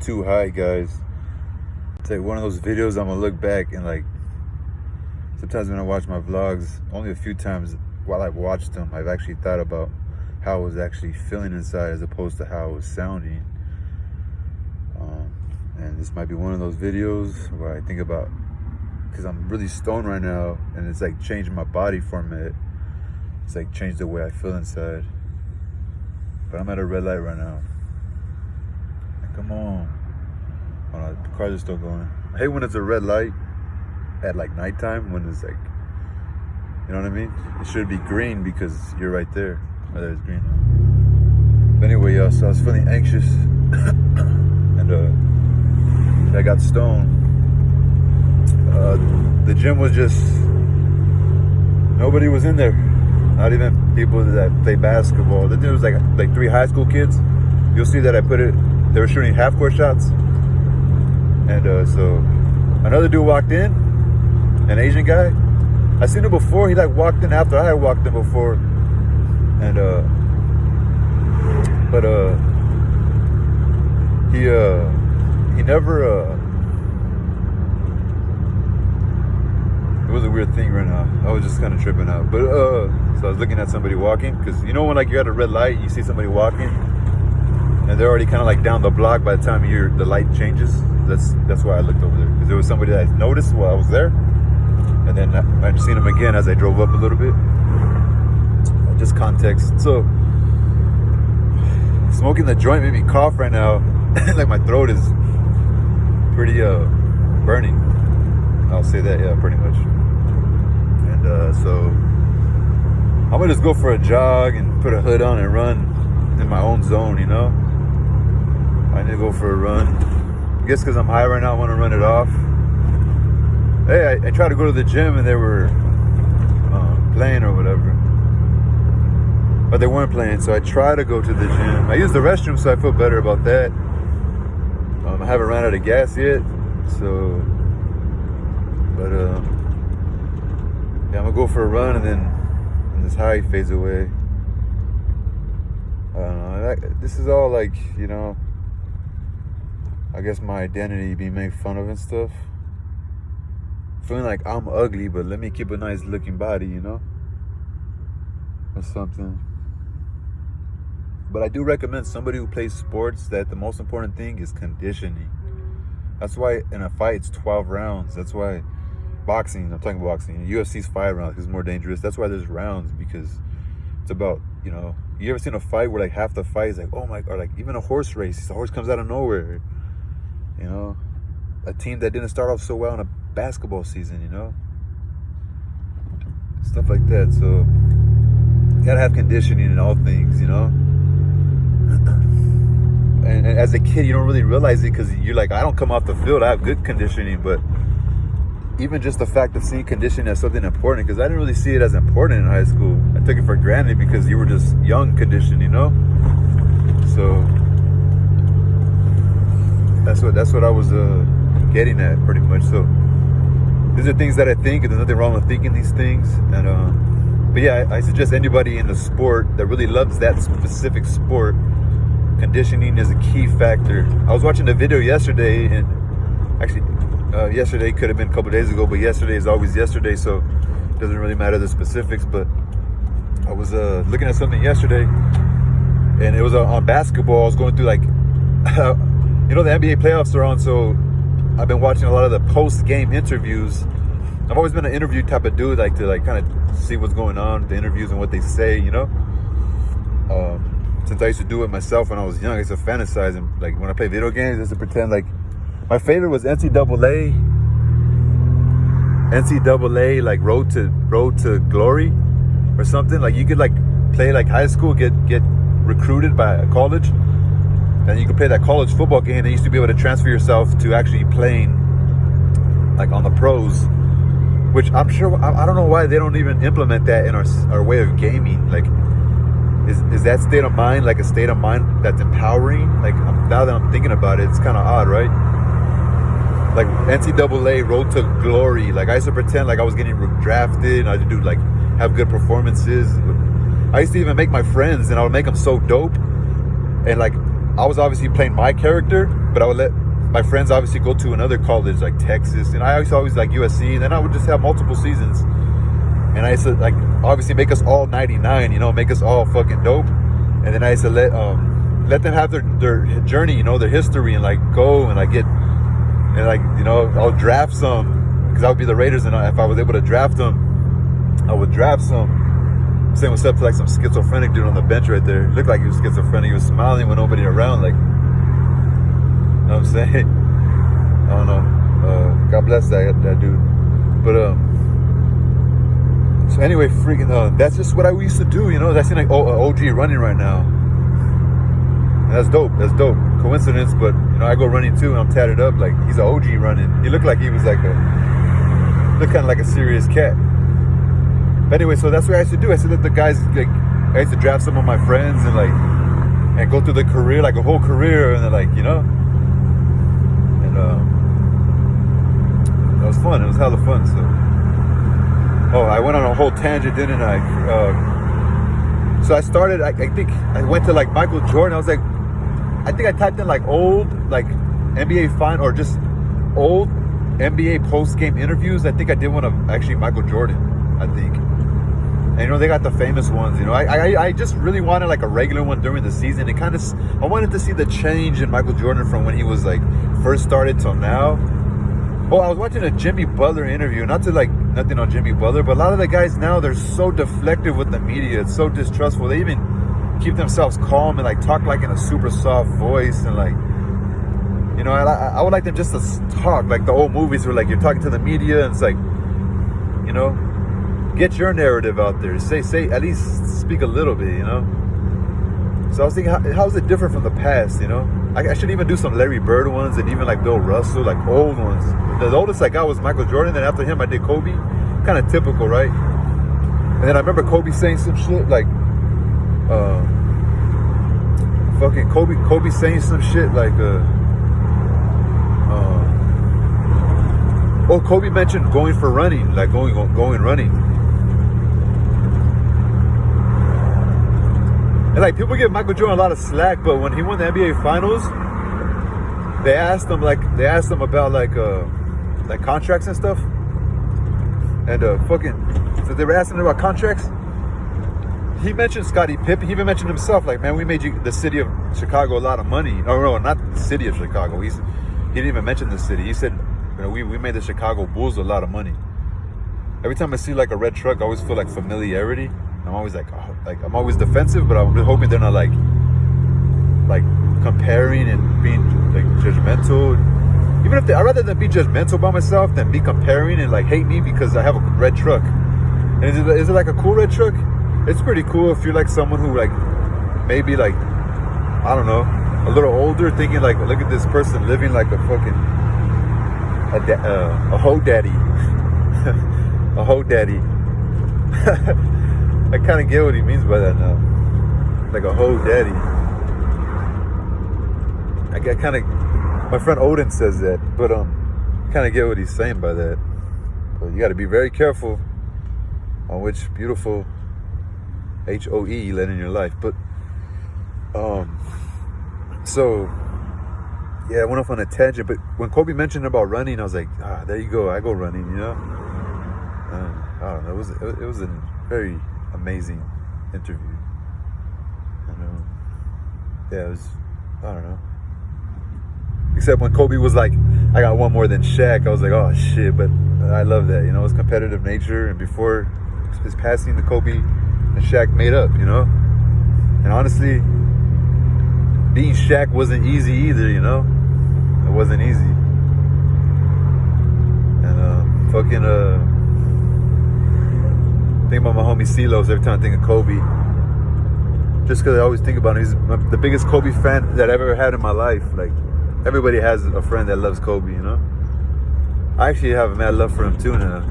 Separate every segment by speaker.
Speaker 1: too high, guys. It's like one of those videos I'm gonna look back and like, sometimes when I watch my vlogs, only a few times while I've watched them, I've actually thought about how I was actually feeling inside as opposed to how it was sounding. And this might be one of those videos where I think about, because I'm really stoned right now, and it's like changing my body format. It's like changed the way I feel inside. But I'm at a red light right now. Like, come on. Hold on, the cars are still going. I hate when it's a red light at like nighttime, when it's like, you know what I mean? It should be green because you're right there. Oh, there's green now. But anyway, y'all, so I was feeling anxious. And I got stoned. The gym was just, nobody was in there. Not even people that play basketball. There was like 3 high school kids. You'll see that I put it, they were shooting half-court shots. And so another dude walked in, an Asian guy. I seen him before. He like walked in after I had walked in before. And he never it was a weird thing right now. I was just kind of tripping out. But so I was looking at somebody walking, because you know when like you're at a red light, you see somebody walking and they're already kind of like down the block by the time the light changes. That's why I looked over there, because there was somebody that I noticed while I was there, and then I've seen him again as I drove up a little bit. Just context. So smoking the joint made me cough right now. Like my throat is pretty burning. I'll say that, yeah, pretty much. And so I'm gonna just go for a jog and put a hood on and run in my own zone, you know. I need to go for a run. I guess because I'm high right now, I want to run it off. Hey, I tried to go to the gym and they were playing or whatever, but they weren't playing. So I tried to go to the gym. I used the restroom, so I feel better about that. I haven't ran out of gas yet, so. But yeah, I'm gonna go for a run, and then when this high fades away, I don't know. This is all like, you know, I guess my identity being made fun of and stuff. Feeling like I'm ugly, but let me keep a nice looking body, you know, or something. But I do recommend somebody who plays sports that the most important thing is conditioning. That's why in a fight it's 12 rounds. That's why boxing, I'm talking boxing, UFC's 5 rounds because it's more dangerous. That's why there's rounds, because it's about, you know, you ever seen a fight where like half the fight is like, oh my, or like even a horse race, the horse comes out of nowhere, you know, a team that didn't start off so well in a basketball season, you know, stuff like that. So you gotta have conditioning in all things, you know. And as a kid, you don't really realize it because you're like, I don't come off the field, I have good conditioning. But even just the fact of seeing conditioning as something important, because I didn't really see it as important in high school. I took it for granted because you were just young conditioned, you know. So that's what I was getting at, pretty much. So these are things that I think, and there's nothing wrong with thinking these things. And but yeah, I suggest anybody in the sport that really loves that specific sport, conditioning is a key factor. I was watching a video yesterday, and actually yesterday could have been a couple days ago, but yesterday is always yesterday, so it doesn't really matter the specifics. But I was looking at something yesterday, and it was on basketball. I was going through like you know, the NBA playoffs are on, so I've been watching a lot of the post-game interviews. I've always been an interview type of dude, like to like kind of see what's going on, the interviews and what they say, you know. Since I used to do it myself when I was young, I used to fantasize, and like when I play video games, I used to pretend like my favorite was NCAA, like Road to Glory or something. Like you could like play like high school, get recruited by a college, and you could play that college football game, and you used to be able to transfer yourself to actually playing like on the pros. Which I'm sure, I don't know why they don't even implement that in our way of gaming. Like, is that state of mind like a state of mind that's empowering? Like, now that I'm thinking about it, it's kind of odd, right? Like NCAA Road to Glory. Like I used to pretend like I was getting drafted, and I used to do like have good performances. I used to even make my friends, and I would make them so dope, and like I was obviously playing my character, but I would let my friends obviously go to another college like Texas, and I always like USC. And then I would just have multiple seasons, and I used to like obviously make us all 99, you know, make us all fucking dope. And then I used to let them have their journey, you know, their history, and like go and like get, and like, you know, I'll draft some because I would be the Raiders, and if I was able to draft them, I would draft some. Saying what's up to like some schizophrenic dude on the bench right there. Looked like he was schizophrenic. He was smiling with nobody around, like, you know what I'm saying? I don't know. God bless that dude. But so anyway, freaking that's just what I used to do, you know. That's like OG running right now. And that's dope. That's dope. Coincidence, but you know, I go running too, and I'm tatted up. Like, he's an OG running. He looked like he was like looked kind of like a serious cat. But anyway, so that's what I used to do. I used to let the guys, like, I used to draft some of my friends and like, and go through the career, like a whole career, and then like, you know, and it was fun. It was hella fun. So, I went on a whole tangent, didn't I? So I started. I think I went to like Michael Jordan. I was like, I think I typed in like old, like NBA final, or just old NBA post game interviews. I think I did one of actually Michael Jordan, I think. And you know, they got the famous ones, you know. I just really wanted like a regular one during the season. It kind of, I wanted to see the change in Michael Jordan from when he was like first started till now. Oh, I was watching a Jimmy Butler interview. Not to like nothing on Jimmy Butler, but a lot of the guys now, they're so deflective with the media. It's so distrustful. They even keep themselves calm and like talk like in a super soft voice, and like, you know, I would like them just to talk like the old movies where like you're talking to the media and it's like, you know, get your narrative out there. Say, at least speak a little bit, you know? So I was thinking, how is it different from the past, you know? I should even do some Larry Bird ones and even like Bill Russell, like old ones. The oldest I got was Michael Jordan, then after him I did Kobe. Kind of typical, right? And then I remember Kobe saying some shit like, fucking Kobe saying some shit like, Kobe mentioned going for running, like going running. And like, people give Michael Jordan a lot of slack, but when he won the NBA Finals, they asked him about like contracts and stuff, and so they were asking him about contracts. He mentioned Scottie Pippen. He even mentioned himself, like, man, we made the city of Chicago a lot of money. No, not the city of Chicago. He didn't even mention the city. He said, you know, we made the Chicago Bulls a lot of money. Every time I see like a red truck, I always feel like familiarity. I'm always like, I'm always defensive, but I'm hoping they're not like comparing and being like judgmental. Even if I'd rather than be judgmental by myself than be comparing and like hate me because I have a red truck. And is it like a cool red truck? It's pretty cool if you're like someone who like maybe like, I don't know, a little older, thinking like, look at this person living like a fucking a hoe daddy. A hoe daddy. I kind of get what he means by that now. Like a hoe daddy. I kind of, my friend Odin says that, but kind of get what he's saying by that. But you got to be very careful on which beautiful HOE you let in your life. But so yeah, I went off on a tangent. But when Kobe mentioned about running, I was like, there you go, I go running, you know. I don't know. It was a very amazing interview. And yeah, it was, I don't know. Except when Kobe was like, I got one more than Shaq, I was like, oh shit. But I love that, you know, his competitive nature. And before his passing, the Kobe and Shaq made up, you know. And honestly, being Shaq wasn't easy either, you know. It wasn't easy. And think about my homie Silos every time I think of Kobe. Just because I always think about him. He's the biggest Kobe fan that I've ever had in my life. Like, everybody has a friend that loves Kobe, you know? I actually have a mad love for him too now.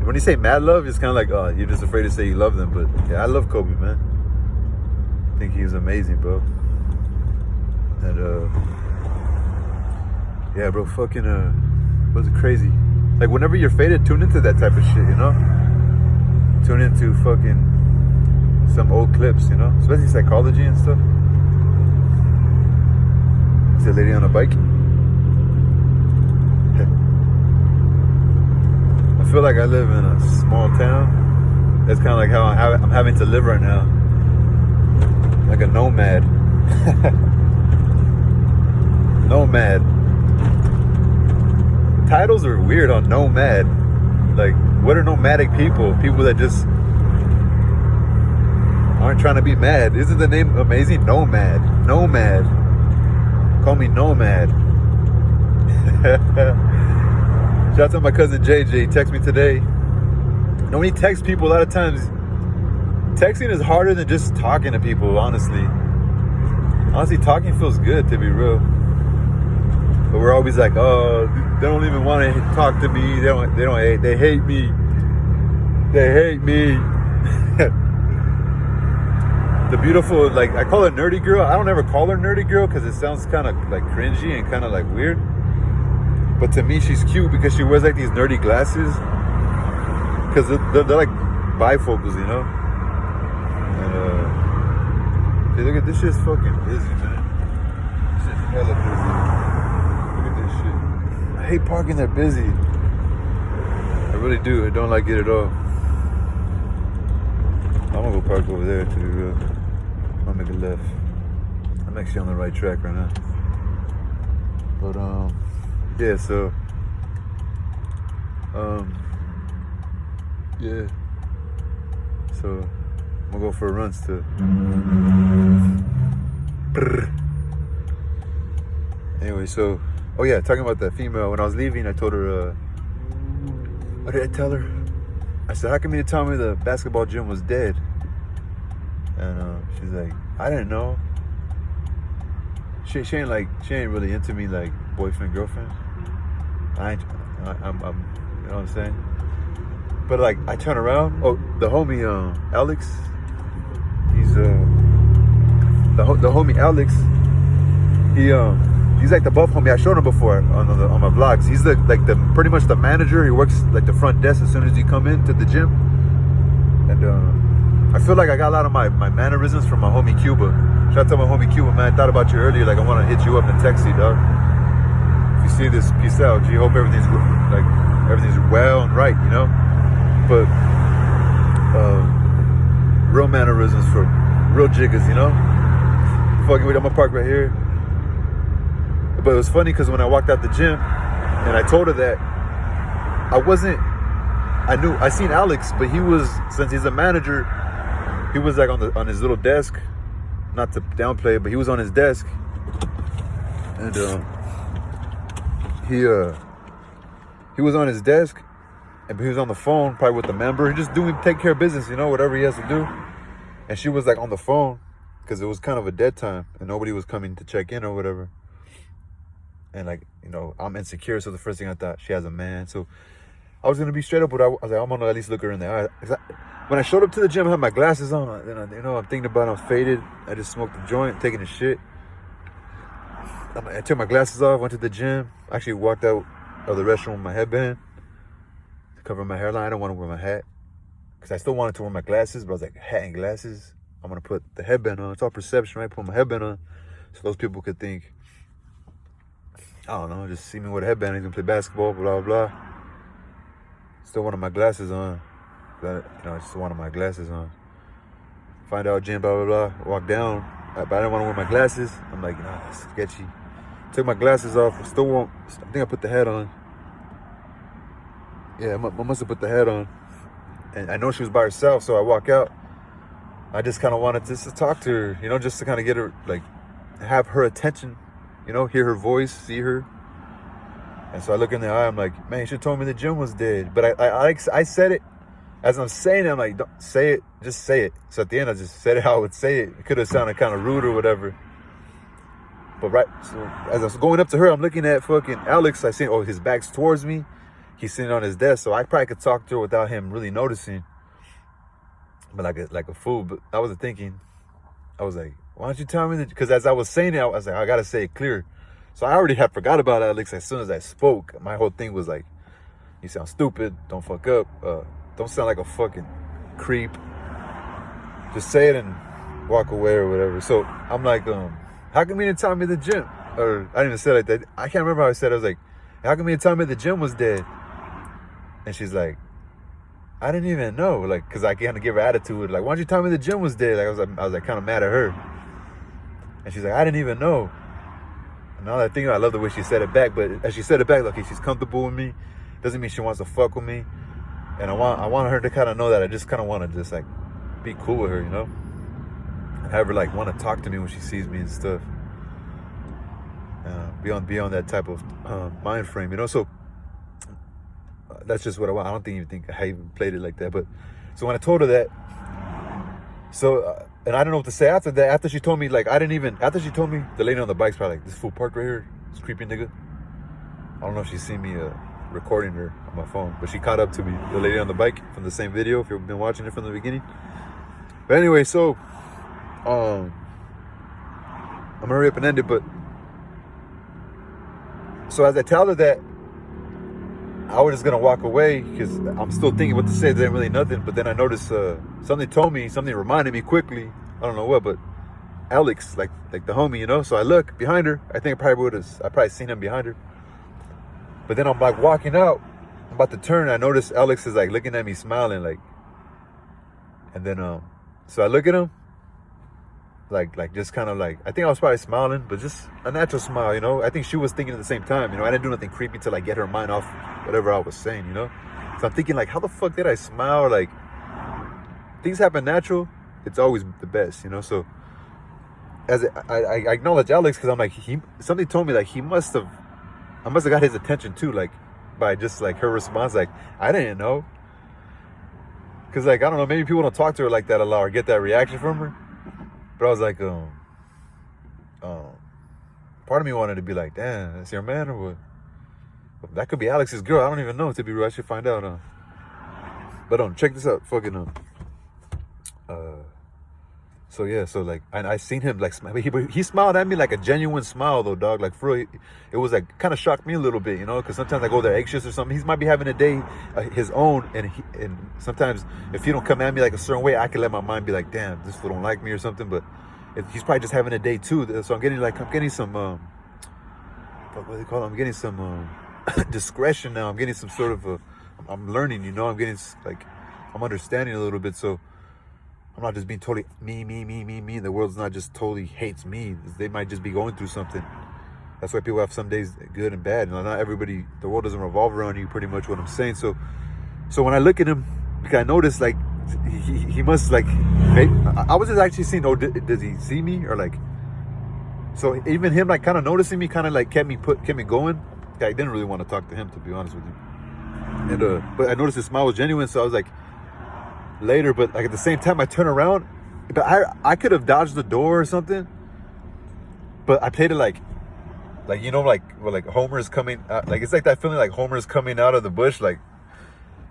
Speaker 1: When you say mad love, it's kind of like, oh, you're just afraid to say you love them. But yeah, I love Kobe, man. I think he's amazing, bro. And yeah, bro, fucking was it crazy? Like, whenever you're faded, tune into that type of shit, you know? Tune into fucking some old clips, you know? Especially psychology and stuff. Is that lady on a bike? I feel like I live in a small town. That's kind of like how I'm having to live right now. Like a nomad. Nomad. Titles are weird on nomad. Like, what are nomadic people? People that just aren't trying to be mad. Isn't the name amazing? Nomad. Nomad. Call me Nomad. Shout out to my cousin JJ. He texted me today. And when he texts people, a lot of times, texting is harder than just talking to people, honestly. Honestly, talking feels good, to be real. But we're always like, oh, they don't even want to talk to me. They hate me. They hate me. The beautiful, like, I call her nerdy girl. I don't ever call her nerdy girl because it sounds kind of like cringy and kind of like weird. But to me, she's cute because she wears like these nerdy glasses. Because they're like bifocals, you know? And, hey, look at this shit's fucking busy, man. This shit's hella busy. Look at this shit. I hate parking that busy. I really do. I don't like it at all. I'm gonna go park over there to be real. I'll make a left. I'm actually on the right track right now. But yeah, so yeah. So I'm gonna go for a run still. Anyway, so oh yeah, talking about that female. When I was leaving, I told her what did I tell her? I said, how come you didn't tell me the basketball gym was dead? And she's like, I didn't know. She ain't really into me like boyfriend, girlfriend. I'm you know what I'm saying? But like I turn around, oh, the homie Alex, he's the homie Alex, he's like the buff homie. I showed him before on my vlogs. He's pretty much the manager. He works like the front desk as soon as you come into the gym. And I feel like I got a lot of my mannerisms from my homie Cuba. Shout out to my homie Cuba, man. I thought about you earlier. Like I want to hit you up and text you, dog. If you see this, peace out. G. Hope everything's well and right, you know. But real mannerisms for real jiggas, you know. Fucking with, I'm gonna park right here. But it was funny because when I walked out the gym and I told her that I seen Alex, but he was, since he's a manager, he was like on his little desk. Not to downplay it, but he was on his desk, and he was on his desk, and he was on the phone, probably with the member. He just take care of business, you know, whatever he has to do. And she was like on the phone because it was kind of a dead time, and nobody was coming to check in or whatever. And like, you know, I'm insecure, so the first thing I thought, she has a man. So I was gonna be straight up, but I was like, I'm gonna at least look her in the eye. When I showed up to the gym, I had my glasses on. And you know, I'm thinking about it, I'm faded. I just smoked a joint, taking a shit. I took my glasses off, went to the gym. I actually walked out of the restroom with my headband to cover my hairline. I don't want to wear my hat because I still wanted to wear my glasses, but I was like, hat and glasses. I'm gonna put the headband on. It's all perception, right? Put my headband on so those people could think, I don't know, just see me with a headband. He's gonna play basketball, blah, blah, blah. Still wanted my glasses on. You know, I just wanted my glasses on. Find out gym, blah, blah, blah. Walk down. But I didn't want to wear my glasses. I'm like, nah, it's sketchy. Took my glasses off. Still won't. I think I put the hat on. Yeah, I must have put the hat on. And I know she was by herself, so I walk out. I just kind of wanted to talk to her, you know, just to kind of get her, like, have her attention, you know, hear her voice, see her. And so I look in the eye, I'm like, man, you should have told me the gym was dead. But I said it. As I'm saying it, I'm like, don't say it, just say it. So at the end, I just said it how I would say it. It could have sounded kind of rude or whatever. But so as I was going up to her, I'm looking at fucking Alex. I see, oh, his back's towards me. He's sitting on his desk, so I probably could talk to her without him really noticing. But like a fool. But I wasn't thinking. I was like, why don't you tell me that? Because as I was saying it, I was like, I gotta say it clear. So I already had forgot about Alex as soon as I spoke. My whole thing was like, you sound stupid. Don't fuck up. Don't sound like a fucking creep. Just say it and walk away or whatever. So I'm like, how come you didn't tell me the gym? or I didn't even say it like that. I can't remember how I said it. I was like, how come you didn't tell me the gym was dead? And she's like, I didn't even know, like, because I kind of give her attitude, like, why don't you tell me the gym was dead? Like, I was like kind of mad at her. And she's like, I didn't even know. And now that I think, I love the way she said it back, but as she said it back, like, she's comfortable with me. Doesn't mean she wants to fuck with me. And I want her to kind of know that I just kind of want to just, like, be cool with her, you know? And have her, like, want to talk to me when she sees me and stuff. Beyond that type of mind frame, you know? So that's just what I want. I don't think I even played it like that. But so when I told her that, and I don't know what to say after that. After she told me, like, after she told me, the lady on the bike's probably like, this fool parked right here, this creepy nigga. I don't know if she's seen me recording her on my phone, but she caught up to me, the lady on the bike from the same video, if you've been watching it from the beginning. But anyway, so I'm gonna hurry up and end it. But so as I tell her that, I was just gonna walk away because I'm still thinking what to say. There ain't really nothing. But then I noticed something reminded me quickly. I don't know what, but Alex, like the homie, you know. So I look behind her. I think I probably seen him behind her. But then I'm like walking out. I'm about to turn. I notice Alex is like looking at me, smiling, like. And then so I look at him. Like just kind of like, I think I was probably smiling, but just a natural smile, you know. I think she was thinking at the same time, you know. I didn't do nothing creepy to like get her mind off whatever I was saying, you know. So I'm thinking like, how the fuck did I smile? Like, things happen natural. It's always the best, you know. So as I acknowledge Alex because I'm like, something told me like I must have got his attention too, like by just like her response, like I didn't know, because like I don't know, maybe people don't talk to her like that a lot or get that reaction from her. But I was like, part of me wanted to be like, damn, that's your man or what? That could be Alex's girl. I don't even know, to be real. I should find out. But check this out. Fucking so yeah, so like I seen him like smile. He smiled at me like a genuine smile though, dog. Like for real, it was like kind of shocked me a little bit, you know, because sometimes I go there anxious or something. He might be having a day his own, and sometimes if he don't come at me like a certain way, I can let my mind be like, damn, this fool don't like me or something. But he's probably just having a day too. So I'm getting some what do they call it? I'm getting some discretion now. I'm getting some sort of I'm learning, you know. I'm getting like I'm understanding a little bit. So I'm not just being totally me. The world's not just totally hates me. They might just be going through something. That's why people have some days good and bad. You know, not everybody, the world doesn't revolve around you, pretty much what I'm saying. So when I look at him, because I noticed like he must like, I was just actually seeing, does he see me? Or like, so even him like kind of noticing me kind of like kept me going. I didn't really want to talk to him, to be honest with you. And but I noticed his smile was genuine, so I was like, later, but like at the same time I turn around, but I could have dodged the door or something, but I played it like you know, like Homer's coming out, like it's like that feeling like Homer's coming out of the bush, like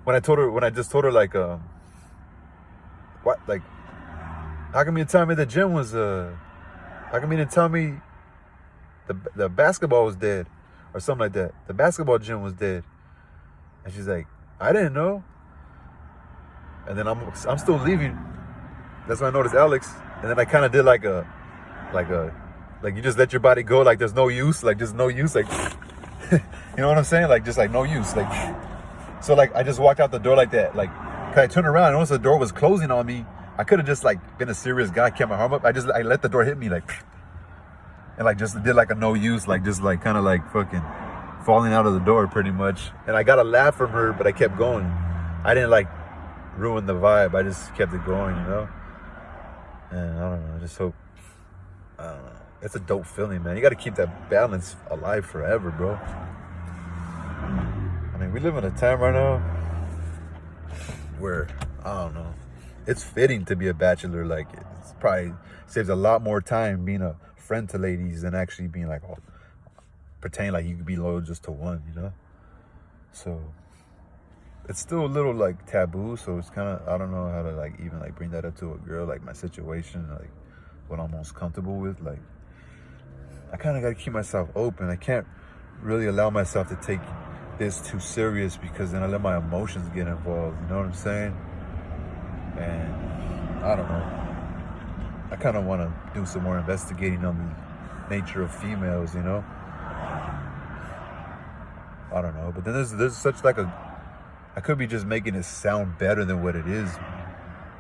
Speaker 1: when I just told her like what, like, how come you didn't tell me the gym was how come you didn't tell me the basketball was dead or something like that, the basketball gym was dead? And she's like, I didn't know. And then I'm still leaving. That's when I noticed Alex. And then I kind of did like you just let your body go, like there's no use, like there's no use, like you know what I'm saying? Like just like no use, like so like I just walked out the door like that, like cause I turned around and once the door was closing on me, I could have just like been a serious guy, kept my arm up. I let the door hit me like, and like just did like a no use, like just like kind of like fucking falling out of the door pretty much. And I got a laugh from her, but I kept going. I didn't like ruin the vibe. I just kept it going, you know. And I don't know. I just hope. I don't know. It's a dope feeling, man. You got to keep that balance alive forever, bro. I mean, we live in a time right now where I don't know. It's fitting to be a bachelor. Like, it's probably saves a lot more time being a friend to ladies than actually being like, oh, pretend like you could be loyal just to one, you know. So it's still a little like taboo, so it's kind of, I don't know how to like even like bring that up to a girl, like my situation, like what I'm most comfortable with. Like I kind of got to keep myself open. I can't really allow myself to take this too serious because then I let my emotions get involved, you know what I'm saying? And I don't know, I kind of want to do some more investigating on nature of females, you know. I don't know, but then there's such like I could be just making it sound better than what it is,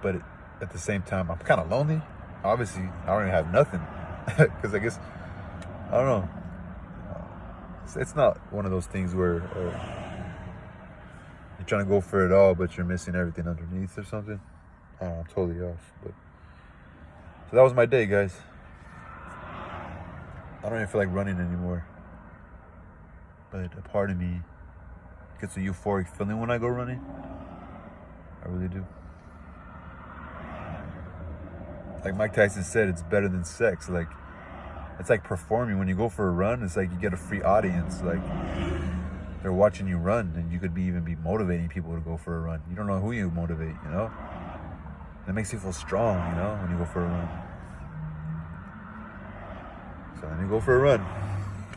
Speaker 1: but at the same time, I'm kind of lonely. Obviously, I don't even have nothing, because I guess, I don't know. It's not one of those things where you're trying to go for it all, but you're missing everything underneath or something. I don't know, I'm totally off. But so that was my day, guys. I don't even feel like running anymore. But a part of me gets a euphoric feeling when I go running. I really do. Like Mike Tyson said, it's better than sex. Like, it's like performing. When you go for a run, it's like you get a free audience. Like, they're watching you run, and you could even be motivating people to go for a run. You don't know who you motivate, you know? It makes you feel strong, you know, when you go for a run. So let me go for a run.